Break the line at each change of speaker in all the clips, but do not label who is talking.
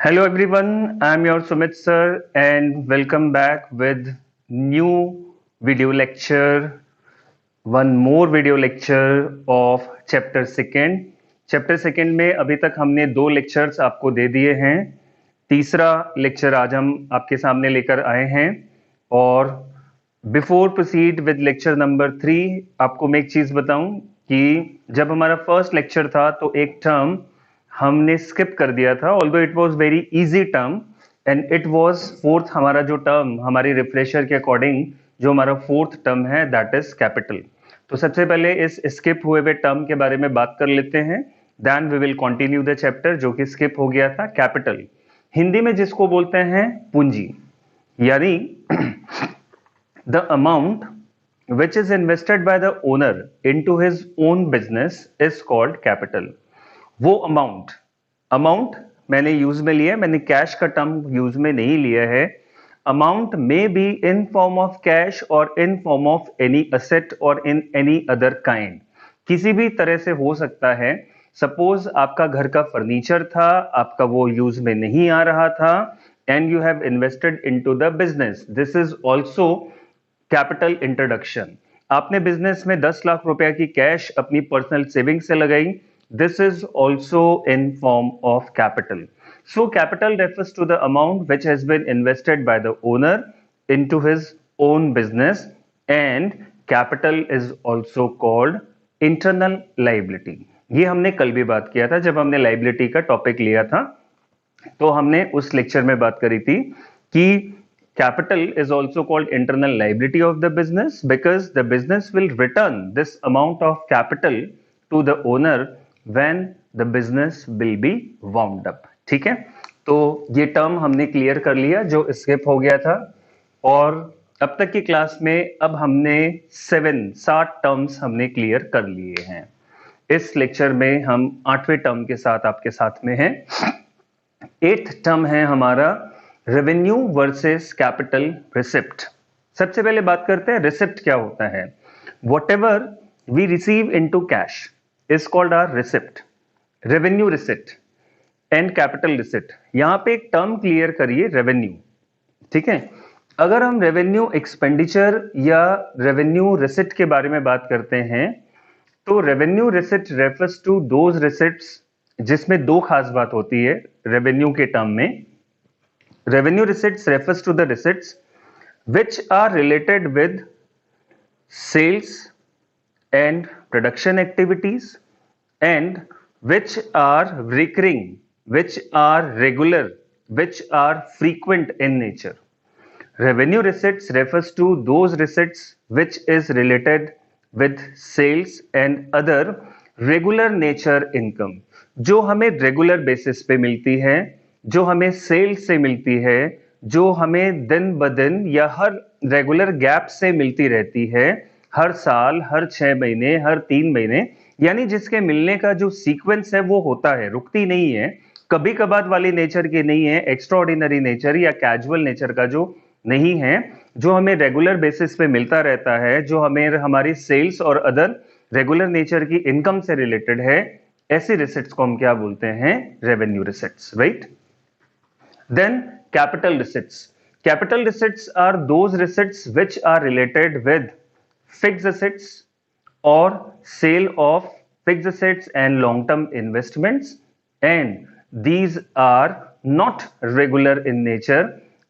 Hello everyone, I am your Sumit sir and welcome back with new video lecture, one more video lecture of chapter second. Chapter second में अभी तक हमने दो lectures आपको दे दिए हैं। तीसरा लेक्चर आज हम आपके सामने लेकर आए हैं और before proceed with lecture number 3 आपको मैं एक चीज बताऊं कि जब हमारा फर्स्ट लेक्चर था तो एक टर्म हमने स्किप कर दिया था, although it was very easy term and it was fourth. हमारा जो टर्म हमारी रिफ्रेशर के अकॉर्डिंग जो हमारा फोर्थ टर्म है दैट इज कैपिटल। तो सबसे पहले इस स्किप हुए हुए टर्म के बारे में बात कर लेते हैं, then we will continue the chapter जो कि स्किप हो गया था। कैपिटल हिंदी में जिसको बोलते हैं पूंजी, यानी the amount which is invested by the owner into his own business is called capital। वो अमाउंट मैंने यूज में लिया है, मैंने कैश का टर्म यूज में नहीं लिया है। Amount may be in form of cash और in form of any asset और इन एनी अदर काइंड, किसी भी तरह से हो सकता है। सपोज आपका घर का फर्नीचर था, आपका वो यूज में नहीं आ रहा था and you have invested into the business, this is also capital introduction. आपने बिजनेस में 10 लाख रुपए की कैश अपनी पर्सनल सेविंग से लगाई, this is also in form of capital. So capital refers to the amount which has been invested by the owner into his own business and capital is also called internal liability. ये हमने कल भी बात किया था जब हमने liability का टॉपिक लिया था, तो हमने उस लेक्चर में बात करी थी कि capital is also called internal liability of the business because the business will return this amount of capital to the owner when the business will be wound up। ठीक है, तो ये टर्म हमने क्लियर कर लिया जो स्किप हो गया था। और अब तक की क्लास में अब हमने 7 टर्म्स हमने क्लियर कर लिए हैं। इस लेक्चर में हम 8वें टर्म के साथ आपके साथ में हैं। 8th टर्म है हमारा रेवेन्यू वर्सेस कैपिटल रिसिप्ट। सबसे पहले बात करते हैं रिसिप्ट क्या होता है। Whatever we receive into cash is called our receipt. Revenue receipt and capital receipt, यहां पे एक टर्म क्लियर करिए, रेवेन्यू। ठीक है, अगर हम रेवेन्यू एक्सपेंडिचर या रेवेन्यू रिसिप्ट के बारे में बात करते हैं तो revenue receipt refers to those receipts जिसमें दो खास बात होती है रेवेन्यू के टर्म में। Revenue receipts refers to the receipts which are related with sales and production activities and which are recurring, which are regular, which are frequent in nature। Revenue receipts refers to those receipts which is related with sales and other regular nature income, जो हमें regular basis पे मिलती है, जो हमें cell से मिलती है, जो हमें दिन ब दिन या हर रेगुलर गैप से मिलती रहती है, हर साल, हर 6 महीने, हर 3 महीने, यानी जिसके मिलने का जो सीक्वेंस है वो होता है, रुकती नहीं है, कभी कभार वाली नेचर की नहीं है, एक्स्ट्राऑर्डिनरी नेचर या कैजुअल नेचर का जो नहीं है, जो हमें रेगुलर बेसिस पे मिलता रहता है, जो हमें हमारी सेल्स और अदर रेगुलर नेचर की इनकम से रिलेटेड है, ऐसी रिसिप्ट्स को हम क्या बोलते हैं, revenue receipts, right. Then capital receipts. Capital receipts are those receipts which are related with fixed assets or sale of fixed assets and long-term investments, and these are not regular in nature,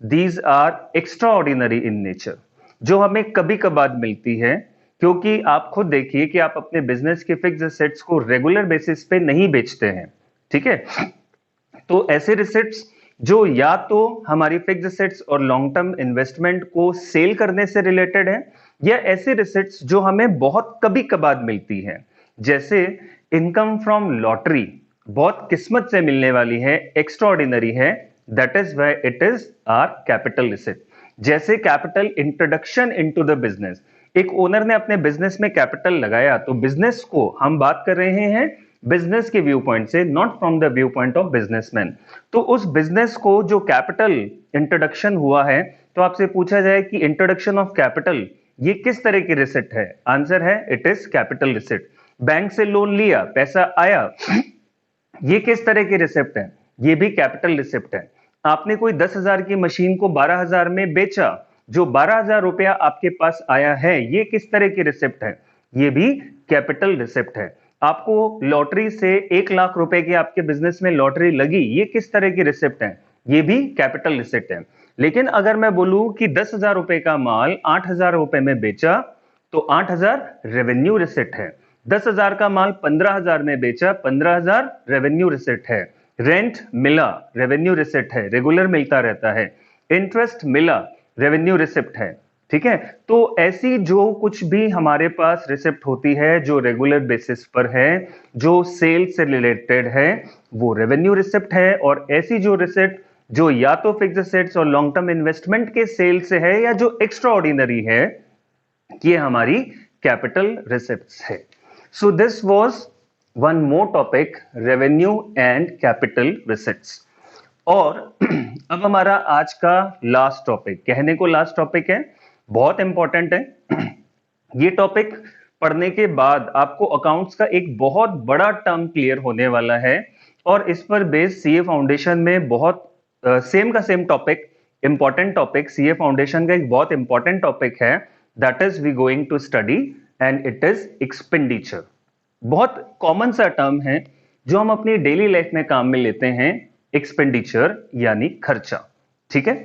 these are extraordinary in nature, जो हमें कभी कभार मिलती है, क्योंकि आप खुद देखिए कि आप अपने बिजनेस के फिक्स एसेट्स को रेगुलर बेसिस पे नहीं बेचते हैं। ठीक है, तो ऐसे रिसिप्ट्स जो या तो हमारी फिक्स एसेट्स और लॉन्ग टर्म इन्वेस्टमेंट को सेल करने से रिलेटेड है, या ऐसी रिसिप्ट्स जो हमें बहुत कभी कभार मिलती है, जैसे इनकम फ्रॉम लॉटरी, बहुत किस्मत से मिलने वाली है, एक्स्ट्राऑर्डिनरी है, that is why it is our capital receipt. जैसे capital introduction into the business, एक ओनर ने अपने बिजनेस में कैपिटल लगाया, तो बिजनेस को हम बात कर रहे हैं बिजनेस के व्यू पॉइंट से, not from the view point of businessman. तो उस बिजनेस को जो कैपिटल इंट्रोडक्शन हुआ है, तो आपसे पूछा जाए कि इंट्रोडक्शन ऑफ कैपिटल ये किस तरह की रिसिप्ट है, आंसर है it is capital receipt. Bank से लोन लिया, पैसा आया, ये किस तरह की रिसिप्ट है, ये भी कैपिटल रिसिप्ट है। आपने कोई 10,000 की मशीन को 12,000 में बेचा, जो 12,000 रुपया आपके पास आया है, ये किस तरह की रिसिप्ट है? ये भी कैपिटल रिसिप्ट है। आपको लॉटरी से 1 लाख रुपए की आपके बिजनेस में लॉटरी लगी, ये किस तरह की रिसिप्ट है? ये भी कैपिटल रिसिप्ट है। लेकिन अगर मैं बोलूं कि 10,000 रुपए का माल 8,000 रुपए में बेचा, तो 8,000 रेवेन्यू रिसिप्ट है। 10,000 का माल 15,000 में बेचा, 15,000 रेवेन्यू रिसिप्ट है। रेंट मिला, रेवेन्यू रिसिप्ट है, रेगुलर मिलता रहता है। इंटरेस्ट मिला, रेवेन्यू रिसिप्ट है। ठीक है, तो ऐसी जो कुछ भी हमारे पास रिसिप्ट होती है जो रेगुलर बेसिस पर है, जो सेल से रिलेटेड है, वो रेवेन्यू रिसिप्ट है। और ऐसी जो रिसिप्ट जो या तो फिक्स्ड एसेट्स और लॉन्ग टर्म इन्वेस्टमेंट के सेल से है, या जो एक्स्ट्रा ऑर्डिनरी है, ये हमारी कैपिटल रिसिप्ट्स है। So this was one more topic, revenue and capital receipts. और अब हमारा आज का लास्ट टॉपिक, कहने को लास्ट टॉपिक है, बहुत इंपॉर्टेंट है। ये टॉपिक पढ़ने के बाद आपको अकाउंट्स का एक बहुत बड़ा टर्म क्लियर होने वाला है, और इस पर बेस्ड सीए फाउंडेशन में बहुत सेम का same topic, important topic, CA foundation का एक बहुत इंपॉर्टेंट टॉपिक है, that is we going to study, and it is expenditure. बहुत कॉमन सा टर्म है जो हम अपनी डेली लाइफ में काम में लेते हैं, एक्सपेंडिचर यानी खर्चा। ठीक है,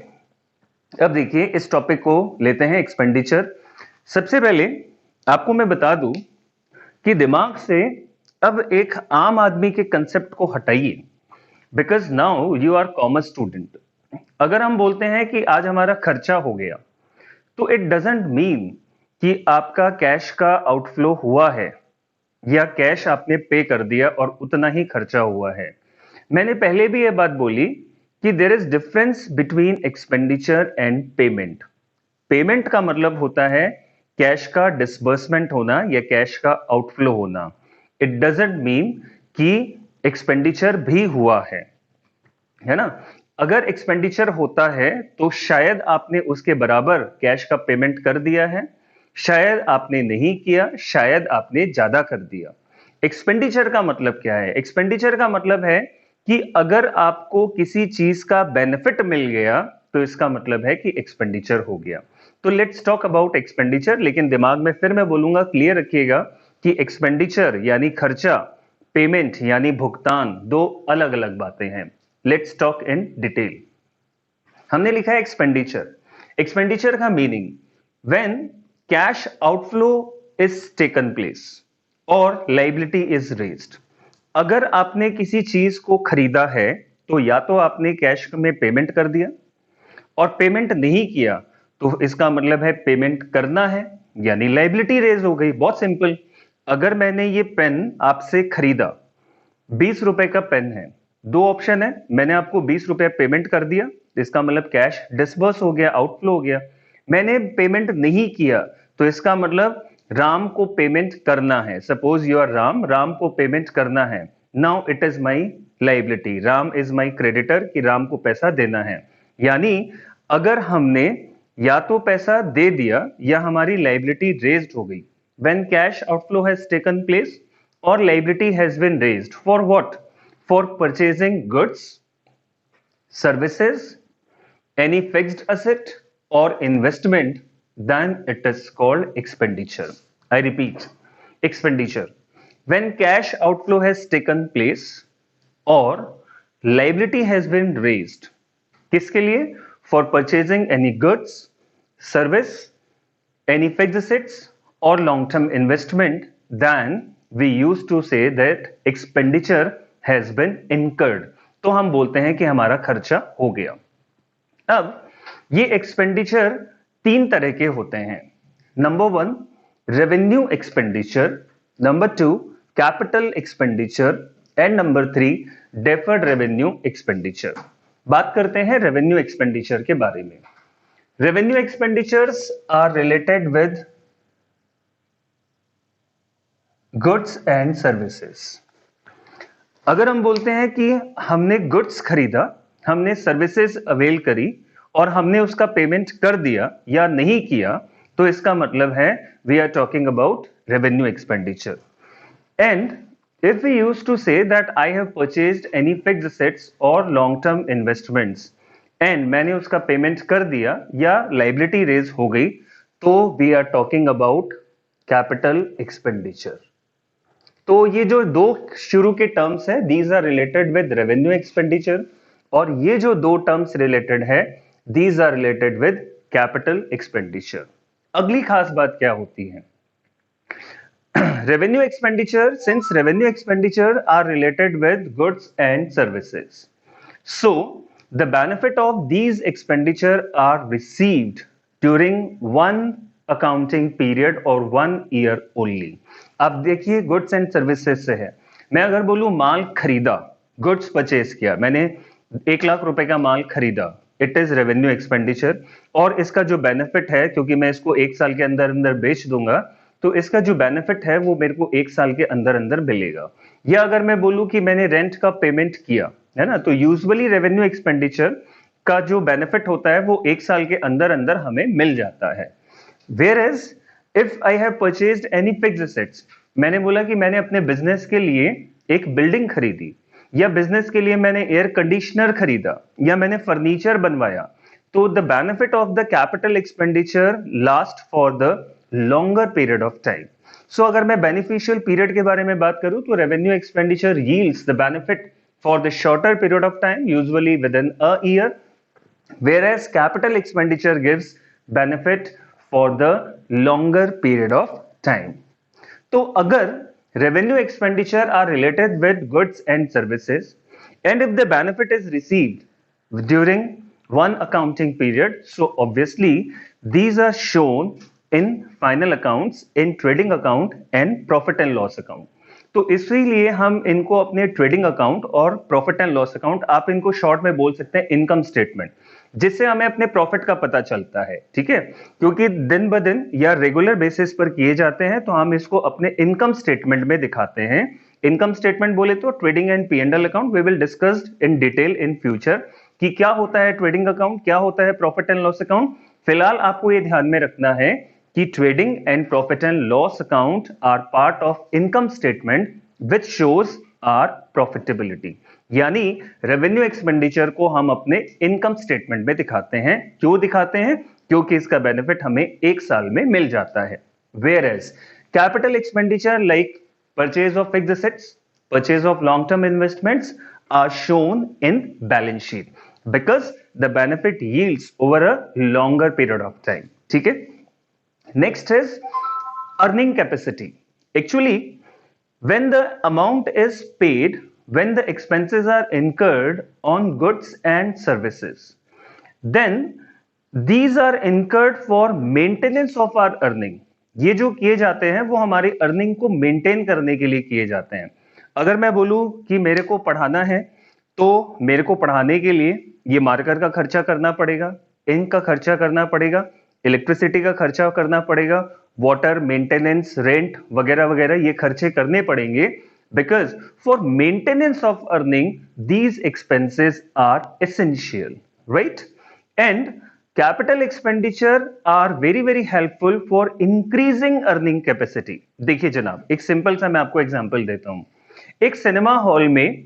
अब देखिए इस टॉपिक को लेते हैं, एक्सपेंडिचर। सबसे पहले आपको मैं बता दूं कि दिमाग से अब एक आम आदमी के कंसेप्ट को हटाइए, because now you are commerce student. अगर हम बोलते हैं कि आज हमारा खर्चा हो गया, तो इट डजंट मीन कि आपका कैश का आउटफ्लो हुआ है या कैश आपने पे कर दिया और उतना ही खर्चा हुआ है। मैंने पहले भी यह बात बोली कि there is difference between expenditure and payment. Payment का मतलब होता है कैश का डिसबर्समेंट होना या कैश का आउटफ्लो होना। इट डजंट मीन कि एक्सपेंडिचर भी हुआ है ना। अगर एक्सपेंडिचर होता है तो शायद आपने उसके बराबर कैश का पेमेंट कर दिया है, शायद आपने नहीं किया, शायद आपने ज्यादा कर दिया। एक्सपेंडिचर का मतलब क्या है? एक्सपेंडिचर का मतलब है कि अगर आपको किसी चीज का बेनिफिट मिल गया, तो इसका मतलब है कि एक्सपेंडिचर हो गया। तो लेट्स टॉक अबाउट एक्सपेंडिचर, लेकिन दिमाग में फिर मैं बोलूंगा, क्लियर रखिएगा कि एक्सपेंडिचर यानी खर्चा, पेमेंट यानी भुगतान, दो अलग अलग बातें हैं। Let's talk in detail. हमने लिखा है एक्सपेंडिचर। एक्सपेंडिचर का meaning, when cash outflow is taken place और लायबिलिटी इज रेज्ड। अगर आपने किसी चीज को खरीदा है, तो या तो आपने कैश में पेमेंट कर दिया, और पेमेंट नहीं किया तो इसका मतलब है पेमेंट करना है, यानी लायबिलिटी रेज हो गई। बहुत सिंपल। अगर मैंने ये पेन आपसे खरीदा, 20 रुपए का पेन है, दो ऑप्शन है, मैंने आपको 20 रुपए पेमेंट कर दिया, इसका मतलब कैश डिसबर्स हो गया, आउटफ्लो हो गया। मैंने पेमेंट नहीं किया, तो इसका मतलब राम को पेमेंट करना है। Suppose you are Ram, Ram को पेमेंट करना है। Now it is my liability, Ram is my creditor, कि राम को पैसा देना है। यानी अगर हमने या तो पैसा दे दिया या हमारी लायबिलिटी रेज्ड हो गई। When cash outflow has taken place और liability has been raised, for what? For purchasing goods, services, any fixed asset or investment, then it is called expenditure. I repeat, expenditure. When cash outflow has taken place or liability has been raised. किसके लिए? For purchasing any goods, service, any fixed assets or long-term investment, then we used to say that expenditure has been incurred. तो हम बोलते हैं कि हमारा खर्चा हो गया। अब ये एक्सपेंडिचर तीन तरह के होते हैं। Number 1 revenue expenditure, number 2 capital expenditure, and number 3 deferred revenue expenditure. बात करते हैं रेवेन्यू एक्सपेंडिचर के बारे में। Revenue expenditures are related with goods and services. अगर हम बोलते हैं कि हमने गुड्स खरीदा, हमने सर्विसेज अवेल करी और हमने उसका पेमेंट कर दिया या नहीं किया, तो इसका मतलब है we are talking about revenue expenditure. And If we used to say that I have purchased any fixed assets or long term investments and मैंने उसका पेमेंट कर दिया या लाइबिलिटी रेज हो गई, तो we are talking about capital expenditure. तो ये जो दो शुरू के टर्म्स है, these are related with revenue expenditure, और ये जो दो टर्म्स रिलेटेड है, these are related with capital expenditure. अगली खास बात क्या होती है? Revenue expenditure, since revenue expenditure are related with goods and services, so the benefit of these expenditure are received during one accounting period or 1 year only। अब देखिए goods and services से है, मैं अगर बोलूं माल खरीदा, गुड्स परचेज किया, मैंने 1 लाख रुपए का माल खरीदा, इट इज रेवेन्यू एक्सपेंडिचर। और इसका जो बेनिफिट है, क्योंकि मैं इसको 1 साल के अंदर अंदर बेच दूंगा, तो इसका जो बेनिफिट है वो मेरे को 1 साल के अंदर अंदर मिलेगा। या अगर मैं बोलूं कि मैंने रेंट का पेमेंट किया है ना, तो यूजुअली रेवेन्यू एक्सपेंडिचर का जो बेनिफिट होता है वो 1 साल के अंदर अंदर हमें मिल जाता है। Whereas if I have purchased any fixed assets, मैंने बोला कि मैंने अपने बिजनेस के लिए एक बिल्डिंग खरीदी, या बिजनेस के लिए मैंने एयर कंडीशनर खरीदा, या मैंने फर्नीचर बनवाया, तो the benefit of the capital expenditure last for the longer period of time. So अगर मैं बेनिफिशियल पीरियड के बारे में बात करूं, तो revenue expenditure yields the benefit for the shorter period of time, usually with in a year, whereas capital expenditure gives benefit for the longer period of time। तो अगर revenue expenditure are related with goods and services, and if the benefit is received during one accounting period, so obviously these are shown in final accounts, in trading account and profit and loss account। तो इसीलिए हम इनको अपने trading account और profit and loss account, आप इनको short में बोल सकते हैं इनकम स्टेटमेंट, जिससे हमें अपने प्रॉफिट का पता चलता है। ठीक है, क्योंकि दिन ब दिन या रेगुलर बेसिस पर किए जाते हैं, तो हम इसको अपने इनकम स्टेटमेंट में दिखाते हैं। इनकम स्टेटमेंट बोले तो trading and P and L account, we will discussed in detail in future कि क्या होता है ट्रेडिंग अकाउंट, क्या होता है प्रॉफिट एंड लॉस अकाउंट। फिलहाल आपको ये ध्यान में रखना है कि trading and profit and loss account are part of income statement which shows our profitability. यानी रेवेन्यू एक्सपेंडिचर को हम अपने इनकम स्टेटमेंट में दिखाते हैं। क्यों दिखाते हैं? क्योंकि इसका बेनिफिट हमें 1 साल में मिल जाता है। Whereas capital expenditure like purchase of fixed assets, purchase of long term investments are shown in balance sheet because the benefit yields over a longer period of time. ठीक है, next is earning capacity. Actually when the amount is paid when the expenses are incurred on goods and services, then these are incurred for maintenance of our earning। ये जो किए जाते हैं वो हमारी earning को मेंटेन करने के लिए किए जाते हैं। अगर मैं बोलूं कि मेरे को पढ़ाना है, तो मेरे को पढ़ाने के लिए ये मार्कर का खर्चा करना पड़ेगा, इंक का खर्चा करना पड़ेगा, इलेक्ट्रिसिटी का खर्चा करना पड़ेगा, वाटर मेंटेनेंस, रेंट वगैरह वगैरह ये खर्चे करने पड़ेंगे। Because for maintenance of earning these expenses are essential, right? And capital expenditure are very very helpful for increasing earning capacity. देखिए जनाब, एक सिंपल सा मैं आपको एग्जांपल देता हूं। एक सिनेमा हॉल में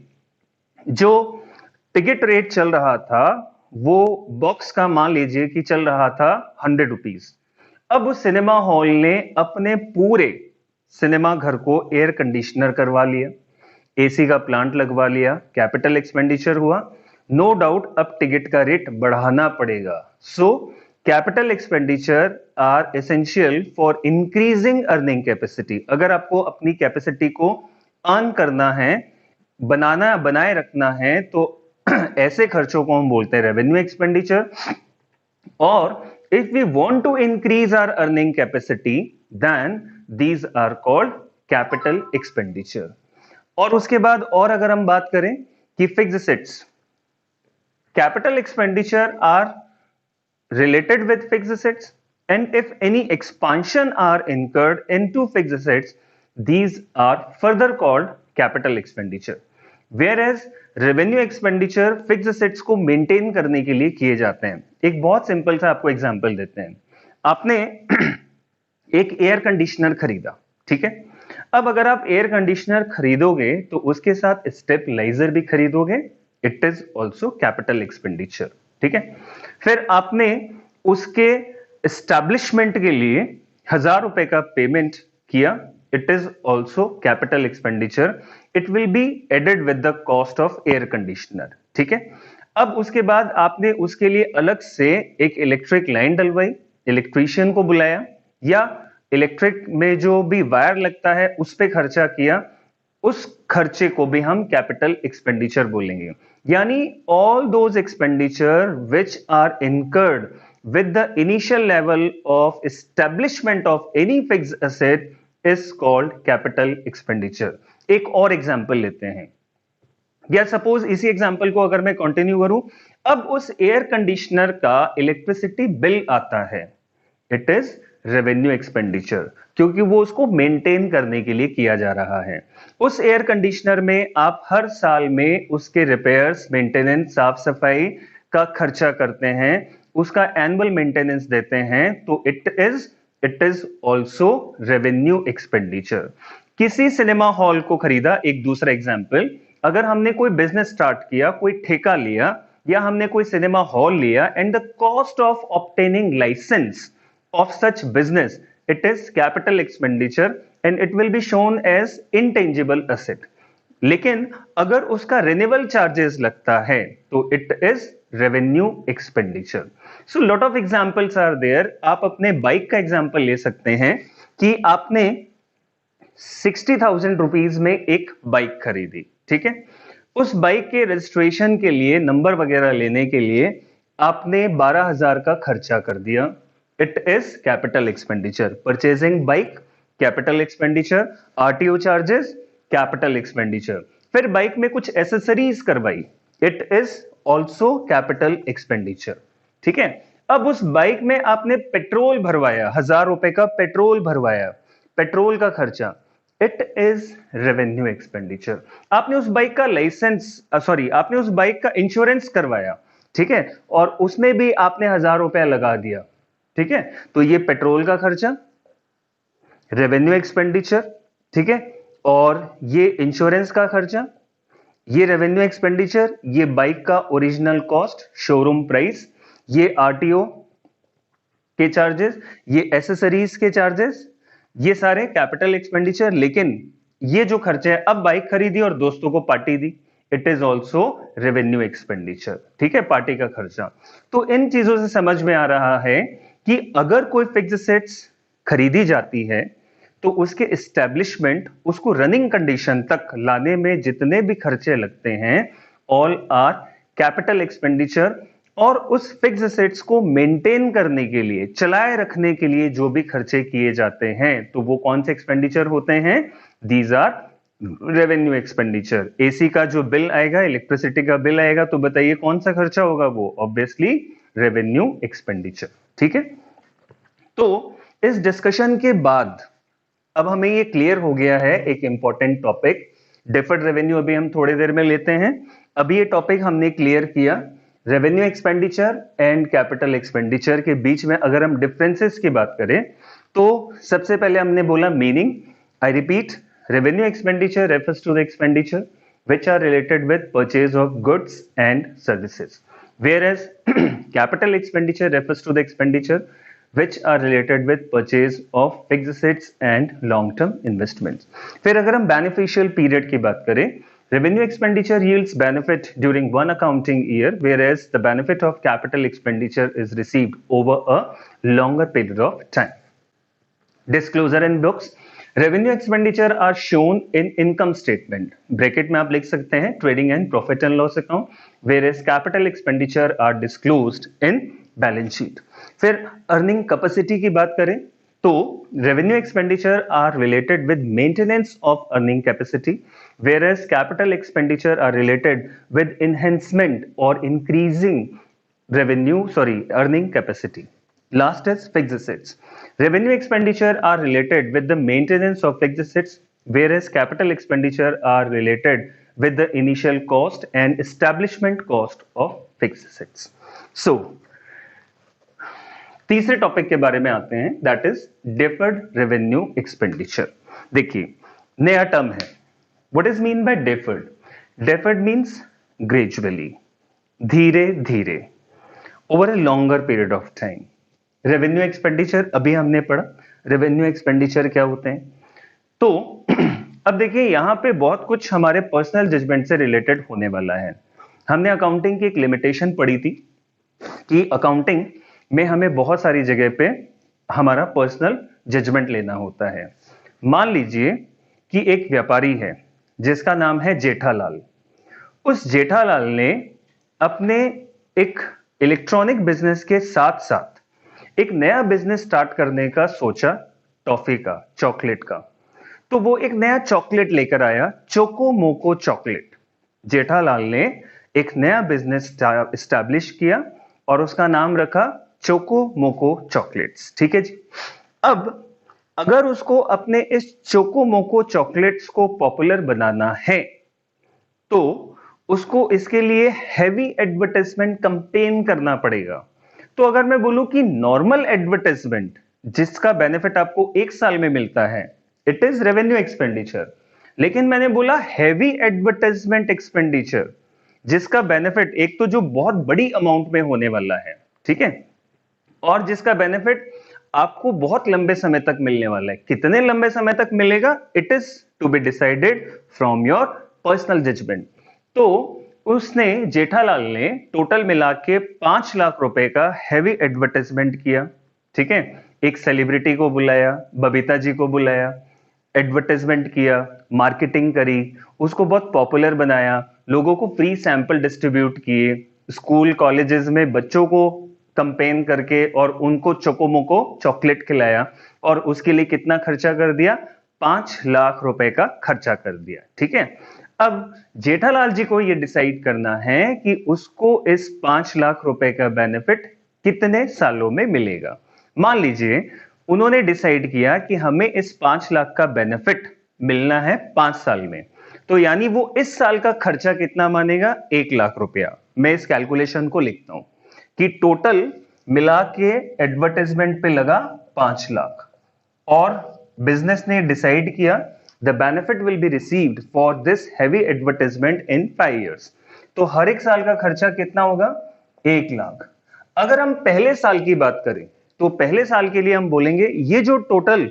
जो टिकट रेट चल रहा था, वो बॉक्स का मान लीजिए कि चल रहा था 100 रुपीज। अब उस सिनेमा हॉल ने अपने पूरे सिनेमा घर को एयर कंडीशनर करवा लिया, एसी का प्लांट लगवा लिया, कैपिटल एक्सपेंडिचर हुआ। नो डाउट अब टिकट का रेट बढ़ाना पड़ेगा। So capital expenditure are essential for increasing earning capacity. अगर आपको अपनी कैपेसिटी को अर्न करना है, बनाए रखना है, तो ऐसे खर्चों को हम बोलते हैं रेवेन्यू एक्सपेंडिचर। और if we want to increase our earning capacity, then these are called capital expenditure। और उसके बाद और अगर हम बात करें कि fixed assets, capital expenditure are related with fixed assets, and if any expansion are incurred into fixed assets, these are further called capital expenditure। Whereas revenue expenditure fix assets को मेंटेन करने के लिए किए जाते हैं। एक बहुत सिंपल सा आपको एग्जांपल देते हैं। आपने एक एयर कंडीशनर खरीदा, ठीक है? अब अगर आप एयर कंडीशनर खरीदोगे तो उसके साथ स्टेबलाइजर भी खरीदोगे, it is also capital expenditure, ठीक है। फिर आपने उसके एस्टैब्लिशमेंट के लिए 1000 रुपए का पेमेंट किया, it is also capital expenditure, it will be added with the cost of air conditioner, ठीक है। अब उसके बाद आपने उसके लिए अलग से एक इलेक्ट्रिक लाइन डलवाई, इलेक्ट्रीशियन को बुलाया, या इलेक्ट्रिक में जो भी वायर लगता है उस पे खर्चा किया, उस खर्चे को भी हम कैपिटल एक्सपेंडिचर बोलेंगे। यानी all those expenditure which are incurred with the initial level of establishment of any fixed asset is called capital expenditure। एक और एग्जांपल लेते हैं, या सपोज इसी एग्जांपल को अगर मैं कंटिन्यू करूं, अब उस एयर कंडीशनर का इलेक्ट्रिसिटी बिल आता है, इट इज रेवेन्यू एक्सपेंडिचर, क्योंकि वो उसको मेंटेन करने के लिए किया जा रहा है। उस एयर कंडीशनर में आप हर साल में उसके रिपेयर्स, मेंटेनेंस, साफ सफाई का खर्चा करते हैं, उसका एनुअल मेंटेनेंस देते हैं, तो it is also revenue expenditure. किसी सिनेमा हॉल को खरीदा, एक दूसरा एग्जाम्पल, अगर हमने कोई बिजनेस स्टार्ट किया, कोई ठेका लिया, या हमने कोई सिनेमा हॉल लिया, and the cost of obtaining license of such business, it is capital expenditure and it will be shown as intangible asset। लेकिन अगर उसका रिन्यूअल चार्जेस लगता है तो it is revenue expenditure. So lot of examples are there. आप अपने bike का example ले सकते हैं कि आपने 60,000 रुपीज में एक बाइक खरीदी, ठीक है। उस बाइक के रजिस्ट्रेशन के लिए, नंबर वगैरह लेने के लिए आपने 12,000 का खर्चा कर दिया, it is capital expenditure. Purchasing bike capital expenditure, RTO charges capital expenditure. फिर बाइक में कुछ एसेसरीज करवाई, it is also capital expenditure, ठीक है। अब उस बाइक में आपने पेट्रोल भरवाया, 1000 रुपए का पेट्रोल भरवाया, पेट्रोल का खर्चा, इट इज रेवेन्यू एक्सपेंडिचर। आपने उस बाइक का लाइसेंस, आपने उस बाइक का इंश्योरेंस करवाया, ठीक है, और उसमें भी आपने 1000 रुपया लगा दिया, ठीक है, तो ये पेट्रोल का खर्चा, रेवेन्यू एक्सपेंडिचर, ठीक है, और ये इंश्योरेंस का खर्चा, ये रेवेन्यू एक्सपेंडिचर, ये बाइक का ओरिजिनल कॉस्ट, शोरूम प्राइस, ये आरटीओ के चार्जेस, ये एसेसरीज के चार्जेस, ये सारे कैपिटल एक्सपेंडिचर। लेकिन ये जो खर्चे है, अब बाइक खरीदी और दोस्तों को party the, it is also revenue expenditure, ठीक है, पार्टी का खर्चा। तो इन चीजों से समझ में आ रहा है कि अगर कोई फिक्स्ड एसेट्स खरीदी जाती है तो उसके एस्टैब्लिशमेंट, उसको रनिंग कंडीशन तक लाने में जितने भी खर्चे लगते हैं, ऑल आर कैपिटल एक्सपेंडिचर। और उस फिक्स्ड एसेट्स को मेंटेन करने के लिए, चलाए रखने के लिए जो भी खर्चे किए जाते हैं, तो वो कौन से एक्सपेंडिचर होते हैं? These are revenue expenditure. AC का जो बिल आएगा, इलेक्ट्रिसिटी का बिल आएगा, तो बताइए कौन सा खर्चा होगा? वो ऑब्वियसली रेवेन्यू एक्सपेंडिचर, ठीक है। तो इस डिस्कशन के बाद अब हमें ये क्लियर हो गया है एक इंपॉर्टेंट टॉपिक, डिफर्ड रेवेन्यू अभी हम थोड़ी देर में लेते हैं। अभी ये टॉपिक हमने क्लियर किया, revenue expenditure and capital expenditure के बीच में अगर हम डिफरेंसेस की बात करें तो सबसे पहले हमने बोला meaning. I repeat, revenue expenditure refers to the expenditure which are related with purchase of goods and services, whereas capital expenditure refers to the expenditure which are related with purchase of fixed assets and long term investments। फिर अगर हम beneficial period की बात करें, revenue expenditure yields benefit during one accounting year, whereas the benefit of capital expenditure is received over a longer period of time। Disclosure in books, revenue expenditure are shown in income statement, bracket में आप लिख सकते हैं trading and profit and loss account, whereas capital expenditure are disclosed in balance sheet. फिर earning capacity की बात करें तो revenue expenditure are related with maintenance of earning capacity, whereas capital expenditure are related with enhancement और increasing earning capacity। Last is fixed assets. Revenue expenditure are related with the maintenance of fixed assets, whereas capital expenditure are related with the initial cost and establishment cost of fixed assets। So, तीसरे topic के बारे में आते हैं, that is deferred revenue expenditure। देखिए, नया term है. What is mean by deferred? Deferred means gradually, धीरे धीरे, over a longer period of time. Revenue expenditure अभी हमने पढ़ा, रेवेन्यू एक्सपेंडिचर क्या होते हैं. तो अब देखिए यहां पे बहुत कुछ हमारे पर्सनल जजमेंट से रिलेटेड होने वाला है. हमने अकाउंटिंग की एक लिमिटेशन पढ़ी थी कि अकाउंटिंग में हमें बहुत सारी जगह पे हमारा पर्सनल जजमेंट लेना होता है. मान लीजिए कि एक व्यापारी है जिसका नाम है जेठालाल. उस जेठालाल ने अपने एक इलेक्ट्रॉनिक बिजनेस के साथ साथ एक नया बिजनेस स्टार्ट करने का सोचा, टॉफी का, चॉकलेट का. तो वो एक नया चॉकलेट लेकर आया, चोको मोको चॉकलेट. जेठालाल ने एक नया बिजनेस स्टैब्लिश किया और उसका नाम रखा चोको मोको चॉकलेट्स. ठीक है जी. अब अगर उसको अपने इस चोको मोको चॉकलेट्स को पॉपुलर बनाना है तो उसको इसके लिए हैवी एडवर्टाइजमेंट कंपेन करना पड़ेगा. तो अगर मैं बोलूं कि नॉर्मल एडवर्टाइजमेंट जिसका बेनिफिट आपको एक साल में मिलता है, इट इज रेवेन्यू एक्सपेंडिचर. लेकिन मैंने बोला हैवी एडवर्टाइजमेंट एक्सपेंडिचर जिसका बेनिफिट एक तो जो बहुत बड़ी अमाउंट में होने वाला है, ठीक है, और जिसका बेनिफिट आपको बहुत लंबे समय तक मिलने वाला है. कितने लंबे समय तक मिलेगा, it is to be decided from your personal judgement. तो उसने, जेठालाल ने टोटल मिला के 5 लाख रुपए का हैवी एडवर्टाइजमेंट किया. ठीक है, एक सेलिब्रिटी को बुलाया, बबीता जी को बुलाया, एडवर्टाइजमेंट किया, मार्केटिंग करी, उसको बहुत पॉपुलर बनाया, लोगों को फ्री सैंपल डिस्ट्रीब्यूट किए, स्कूल कॉलेजेस में बच्चों को कंपेन करके और उनको चोकोमोको चॉकलेट खिलाया. और उसके लिए कितना खर्चा कर दिया, 5 लाख रुपए का खर्चा कर दिया. ठीक है. अब जेठालाल जी को यह डिसाइड करना है कि उसको इस 5 लाख रुपए का बेनिफिट कितने सालों में मिलेगा. मान लीजिए उन्होंने डिसाइड किया कि हमें इस 5 लाख का बेनिफिट मिलना है 5 साल में. तो यानी वो इस साल का खर्चा कितना मानेगा, 1 लाख रुपया. मैं इस कैलकुलेशन को लिखता हूं कि टोटल मिला के एडवर्टाइजमेंट पे लगा 5 लाख और बिजनेस ने डिसाइड किया the benefit will be received for this heavy advertisement in 5 years. तो हर एक साल का खर्चा कितना होगा, 1 लाख. अगर हम पहले साल की बात करें तो पहले साल के लिए हम बोलेंगे ये जो टोटल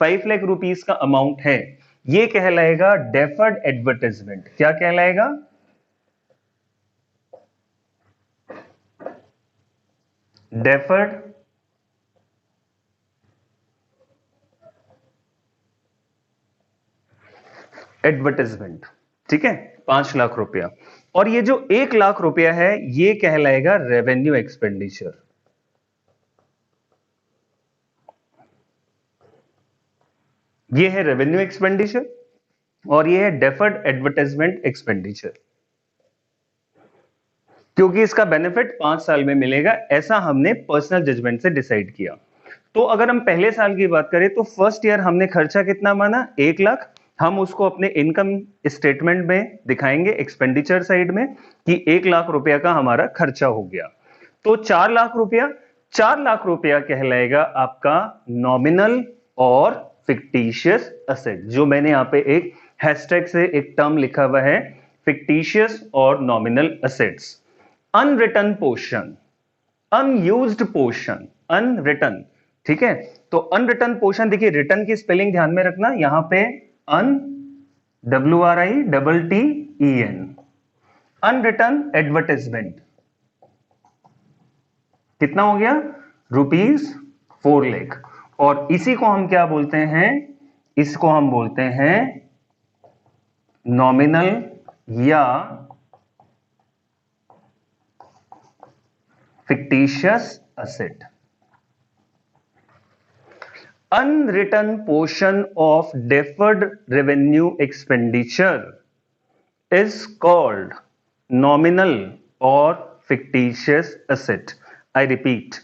5 लाख रुपीस का अमाउंट है ये कहलाएगा डेफर्ड एडवर्टाइजमेंट. क्या कहलाएगा, डेफर्ड एडवर्टाइजमेंट. ठीक है, 5 लाख रुपया. और ये जो 1 लाख रुपया है ये कहलाएगा रेवेन्यू एक्सपेंडिचर. ये है रेवेन्यू एक्सपेंडिचर और ये है डेफर्ड एडवर्टाइजमेंट एक्सपेंडिचर, क्योंकि इसका बेनिफिट 5 साल में मिलेगा, ऐसा हमने पर्सनल जजमेंट से डिसाइड किया. तो अगर हम पहले साल की बात करें तो फर्स्ट ईयर हमने खर्चा कितना माना, 1 लाख. हम उसको अपने इनकम स्टेटमेंट में दिखाएंगे एक्सपेंडिचर साइड में कि 1 लाख रुपया का हमारा खर्चा हो गया. तो 4 लाख रुपया, 4 लाख रुपया कहलाएगा आपका नॉमिनल और फिक्टिशियस असेट. जो मैंने यहां पे एक हैशटैग से एक टर्म लिखा हुआ है, फिक्टिशियस और nominal assets. Unwritten portion, unused portion, unwritten. ठीक है, तो अनरिटन पोर्शन, देखिए रिटर्न की स्पेलिंग ध्यान में रखना, यहां पे अन, WRITTEN, अनरिटन एडवर्टाइजमेंट कितना हो गया, ₹4 लाख. और इसी को हम क्या बोलते हैं, इसको हम बोलते हैं नॉमिनल या fictitious asset. Unwritten portion of deferred revenue expenditure is called nominal or fictitious asset. I repeat,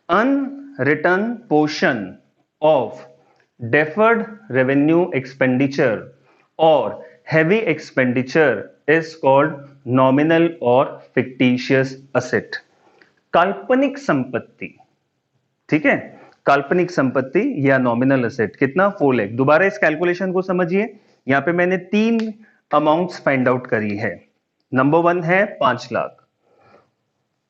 unwritten portion of deferred revenue expenditure or heavy expenditure is called nominal or fictitious asset. काल्पनिक संपत्ति, ठीक है, काल्पनिक संपत्ति या nominal asset कितना 4 लाख। दोबारा इस कैलकुलेशन को समझिए, यहां पे मैंने 3 अमाउंट्स फाइंड आउट करी है। नंबर 1 है 5 लाख।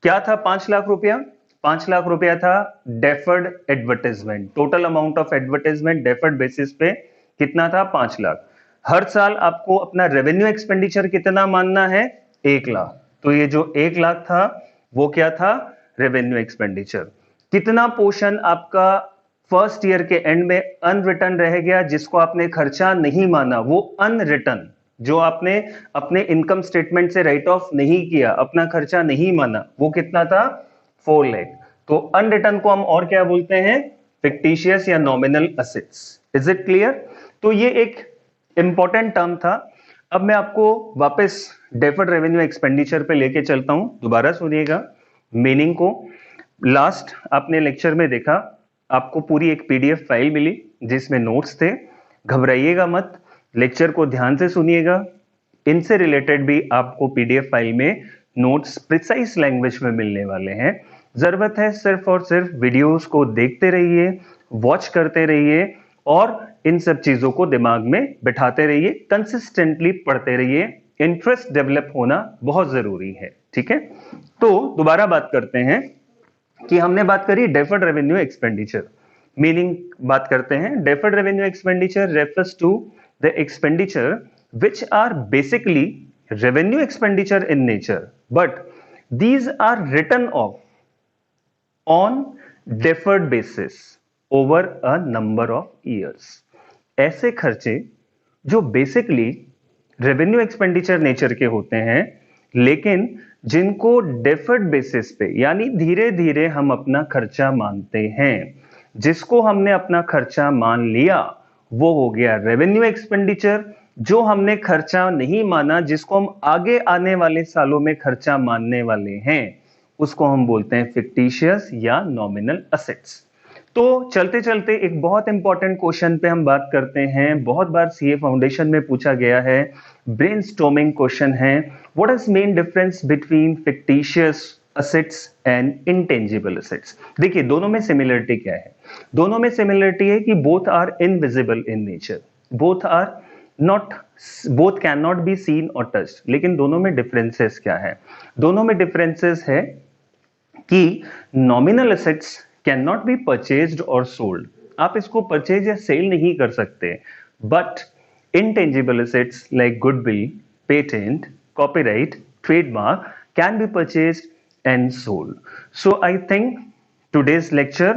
क्या था 5 लाख रुपया? 5 लाख रुपया था deferred advertisement. Total amount of advertisement deferred basis पे कितना था? 5 लाख। हर साल आपको अपना रेवेन्यू एक्सपेंडिचर कितना मानना है? 1 लाख। तो ये जो 1 लाख था वो क्या था? Revenue expenditure. कितना पोर्शन आपका फर्स्ट ईयर के एंड में अनरिटर्न रह गया, जिसको आपने खर्चा नहीं माना? वो अनरिटर्न जो आपने अपने इनकम स्टेटमेंट से राइट ऑफ नहीं किया, अपना खर्चा नहीं माना, वो कितना था? 4 लाख। तो अनरिटर्न को हम और क्या बोलते हैं? फिक्टिशियस या nominal assets. Is it clear? तो ये एक इंपॉर्टेंट टर्म था। अब मैं आपको वापस डेफर्ड रेवेन्यू एक्सपेंडिचर पे लेके चलता हूं। दोबारा सुनिएगा मीनिंग को। लास्ट आपने लेक्चर में देखा, आपको पूरी एक पीडीएफ फाइल मिली जिसमें नोट्स थे। घबराइएगा मत, लेक्चर को ध्यान से सुनिएगा। इनसे रिलेटेड भी आपको पीडीएफ फाइल में नोट्स प्रिसाइज लैंग्वेज में मिलने वाले हैं। जरूरत है सिर्फ और सिर्फ वीडियोस को देखते रहिए, वॉच करते रहिए और इन सब चीजों को दिमाग में बिठाते रहिए, कंसिस्टेंटली पढ़ते रहिए। इंटरेस्ट डेवलप होना बहुत जरूरी है, ठीक है? तो दोबारा बात करते हैं कि हमने बात करी डेफर्ड रेवेन्यू एक्सपेंडिचर। मीनिंग बात करते हैं। Deferred revenue expenditure refers to the expenditure which are basically revenue expenditure in nature, but these are written off on deferred basis over a number of years. ऐसे खर्चे जो basically revenue expenditure nature के होते हैं, लेकिन जिनको deferred basis पे यानी धीरे धीरे हम अपना खर्चा मानते हैं, जिसको हमने अपना खर्चा मान लिया वो हो गया रेवेन्यू एक्सपेंडिचर। जो हमने खर्चा नहीं माना, जिसको हम आगे आने वाले सालों में खर्चा मानने वाले हैं, उसको हम बोलते हैं फिक्टिशियस या नॉमिनल असेट्स। तो चलते चलते एक बहुत इंपॉर्टेंट क्वेश्चन पे हम बात करते हैं। बहुत बार सीए फाउंडेशन में पूछा गया है, ब्रेनस्टॉर्मिंग क्वेश्चन है। What is main difference between fictitious assets and intangible assets? देखिए दोनों में सिमिलरिटी क्या है? दोनों में सिमिलरिटी है कि both are invisible in nature, both are not, both can not be seen और टच्ड। लेकिन दोनों में डिफरेंसेस क्या है? दोनों में डिफरेंसेस है कि nominal assets can not B purchased और सोल्ड। आप इसको परचेज या सेल नहीं कर सकते। But intangible assets like goodwill, patent, copyright, trademark can be purchased and sold. So I think today's lecture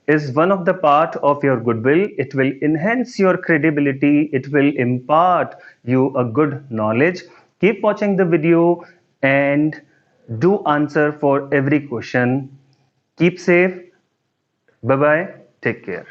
is one of the part of your goodwill. It will enhance your credibility. It will impart you a good knowledge. Keep watching the video and do answer for every question. Keep safe. Bye bye. Take care.